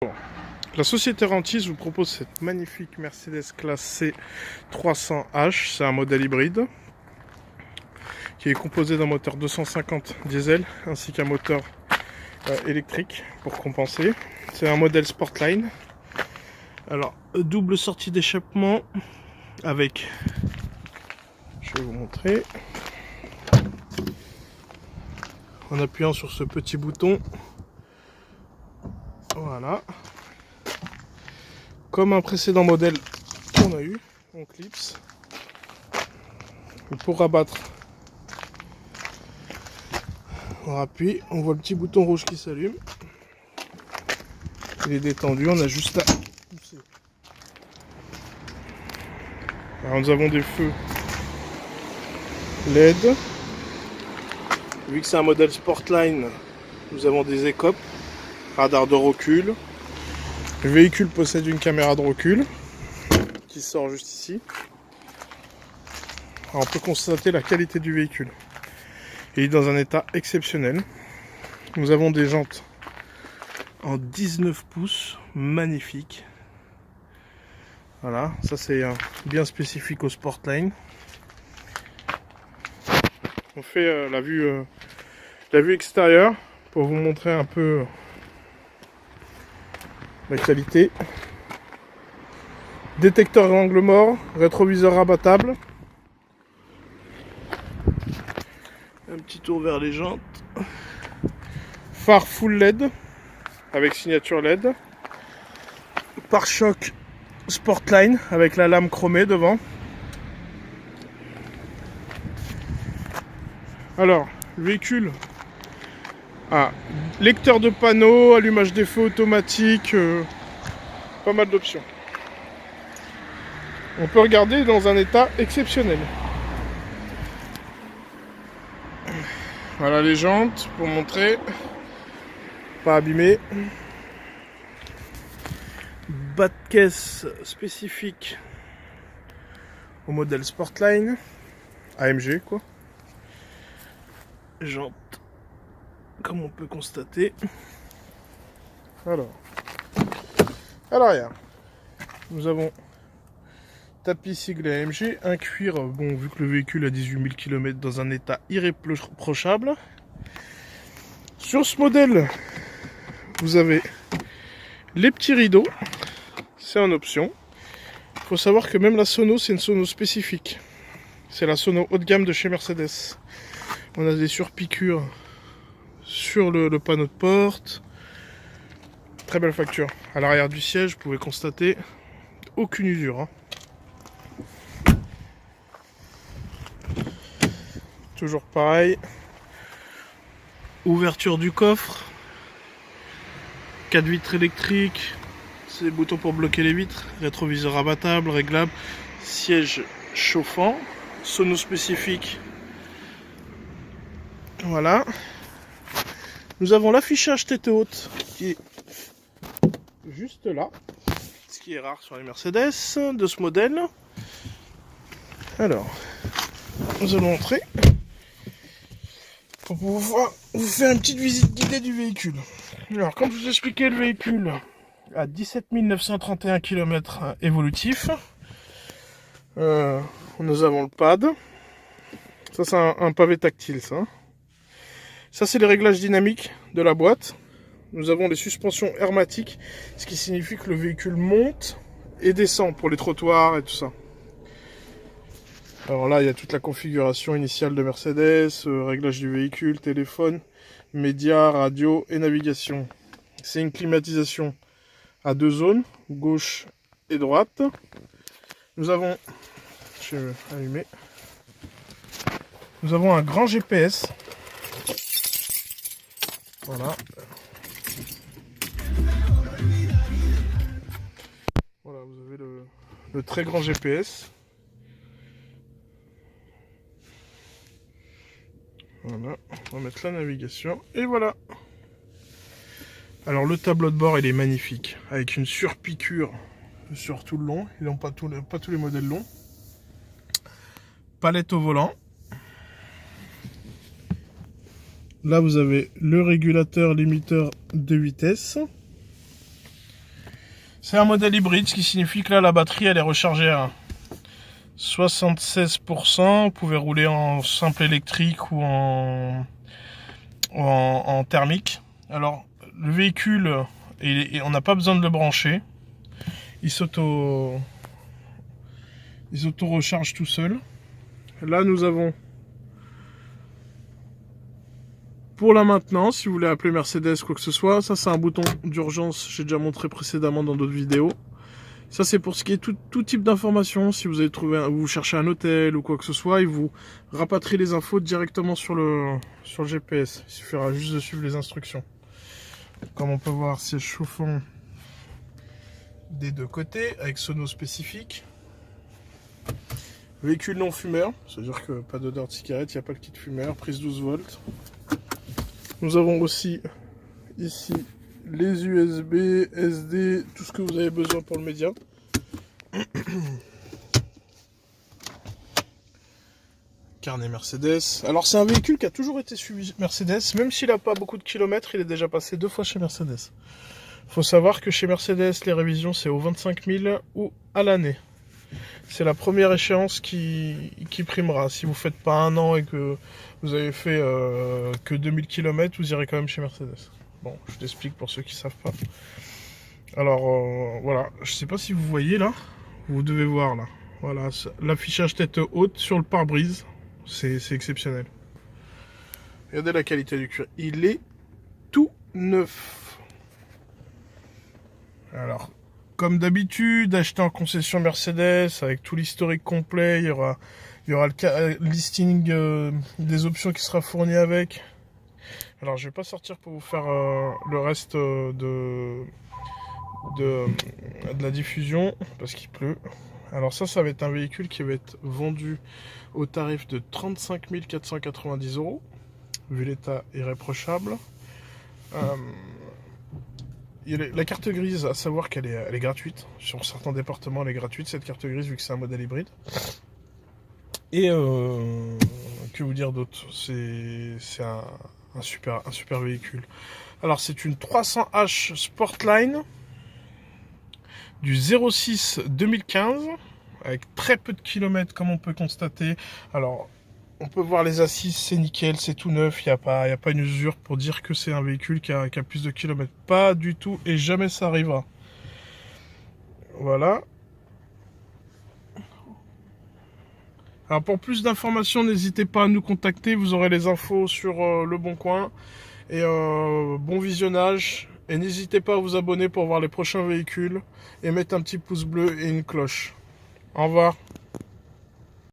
La société Rentis vous propose cette magnifique Mercedes classe C 300H. C'est un modèle hybride qui est composé d'un moteur 250 diesel ainsi qu'un moteur électrique pour compenser. C'est un modèle Sportline. Alors, double sortie d'échappement avec, je vais vous montrer, en appuyant sur ce petit bouton, voilà, comme un précédent modèle qu'on a eu, on clipse. Et pour rabattre, on appuie, on voit le petit bouton rouge qui s'allume. Il est détendu, on a juste à pousser. Alors nous avons des feux LED. Vu que c'est un modèle Sportline, nous avons des écopes, radar de recul. Le véhicule possède une caméra de recul qui sort juste ici. Alors on peut constater la qualité du véhicule. Il est dans un état exceptionnel. Nous avons des jantes en 19 pouces, magnifiques. Voilà, ça c'est bien spécifique au Sportline. On fait la vue extérieure pour vous montrer un peu la qualité. Détecteur d'angle mort, rétroviseur rabattable. Un petit tour vers les jantes. Phare full LED avec signature LED. Pare-choc Sportline avec la lame chromée devant. Alors, le véhicule a lecteur de panneaux, allumage des feux automatique, pas mal d'options. On peut regarder dans un état exceptionnel. Voilà les jantes pour montrer, pas abîmées. Bas de caisse spécifique au modèle Sportline, AMG quoi. Jantes, comme on peut constater. Alors, à l'arrière, nous avons tapis siglé AMG, un cuir, bon, vu que le véhicule a 18 000 km dans un état irréprochable. Sur ce modèle, vous avez les petits rideaux, c'est en option. Il faut savoir que même la sono, c'est une sono spécifique. C'est la sono haut de gamme de chez Mercedes. On a des surpiqûres sur le panneau de porte. Très belle facture. À l'arrière du siège, vous pouvez constater aucune usure. Hein. Toujours pareil. Ouverture du coffre. 4 vitres électriques. C'est des boutons pour bloquer les vitres. Rétroviseur rabattable, réglable. Siège chauffant. Sono spécifique. Voilà. Nous avons l'affichage tête haute qui est juste là. Ce qui est rare sur les Mercedes de ce modèle. Alors, nous allons entrer pour pouvoir vous faire une petite visite guidée du véhicule. Alors, comme je vous expliquais, le véhicule a 17 931 km évolutifs. Nous avons le pad. Ça, c'est un pavé tactile, ça. Ça, c'est les réglages dynamiques de la boîte. Nous avons les suspensions hermétiques, ce qui signifie que le véhicule monte et descend pour les trottoirs et tout ça. Alors là, il y a toute la configuration initiale de Mercedes, réglage du véhicule, téléphone, médias, radio et navigation. C'est une climatisation à 2 zones, gauche et droite. Nous avons, je vais allumer, nous avons un grand GPS. Voilà. Voilà, vous avez le très grand GPS. Voilà, on va mettre la navigation et voilà. Alors le tableau de bord il est magnifique, avec une surpiqûre sur tout le long. Ils n'ont pas tous les modèles longs. Palette au volant. Là vous avez le régulateur limiteur de vitesse. C'est un modèle hybride, ce qui signifie que là la batterie elle est rechargée à 76%. Vous pouvez rouler en simple électrique ou en thermique. Alors le véhicule, on n'a pas besoin de le brancher. Il s'auto-recharge tout seul. Là nous avons pour la maintenance, si vous voulez appeler Mercedes quoi que ce soit, ça c'est un bouton d'urgence, j'ai déjà montré précédemment dans d'autres vidéos. Ça c'est pour ce qui est tout type d'informations. Si vous avez trouvé, vous cherchez un hôtel ou quoi que ce soit, il vous rapatrie les infos directement sur le GPS. Il suffira juste de suivre les instructions. Comme on peut voir, siège chauffant des deux côtés avec sono spécifique. Véhicule non fumeur, c'est-à-dire que pas d'odeur de cigarette, il n'y a pas le kit fumeur, prise 12 volts. Nous avons aussi ici les USB, SD, tout ce que vous avez besoin pour le média. Carnet Mercedes. Alors c'est un véhicule qui a toujours été suivi Mercedes, même s'il n'a pas beaucoup de kilomètres, il est déjà passé 2 fois chez Mercedes. Il faut savoir que chez Mercedes, les révisions c'est aux 25 000 ou à l'année. C'est la première échéance qui primera. Si vous ne faites pas 1 an et que vous avez fait que 2000 km, vous irez quand même chez Mercedes. Bon, je t'explique pour ceux qui ne savent pas. Alors, voilà. Je ne sais pas si vous voyez là. Vous devez voir là. Voilà, l'affichage tête haute sur le pare-brise. C'est exceptionnel. Regardez la qualité du cuir. Il est tout neuf. Alors, comme d'habitude, acheter en concession Mercedes avec tout l'historique complet. Il y aura le listing des options qui sera fourni avec. Alors, je vais pas sortir pour vous faire le reste de la diffusion parce qu'il pleut. Alors ça va être un véhicule qui va être vendu au tarif de 35 490 €, vu l'état irréprochable. La carte grise, à savoir qu'elle est gratuite. Sur certains départements, elle est gratuite, cette carte grise, vu que c'est un modèle hybride. Et que vous dire d'autre? C'est un super véhicule. Alors, c'est une 300H Sportline du 06 2015, avec très peu de kilomètres, comme on peut constater. Alors, on peut voir les assises, c'est nickel, c'est tout neuf, il n'y a pas une usure pour dire que c'est un véhicule qui a plus de kilomètres. Pas du tout, et jamais ça arrivera. Voilà. Alors pour plus d'informations, n'hésitez pas à nous contacter, vous aurez les infos sur Le Bon Coin. Et bon visionnage, et n'hésitez pas à vous abonner pour voir les prochains véhicules, et mettre un petit pouce bleu et une cloche. Au revoir.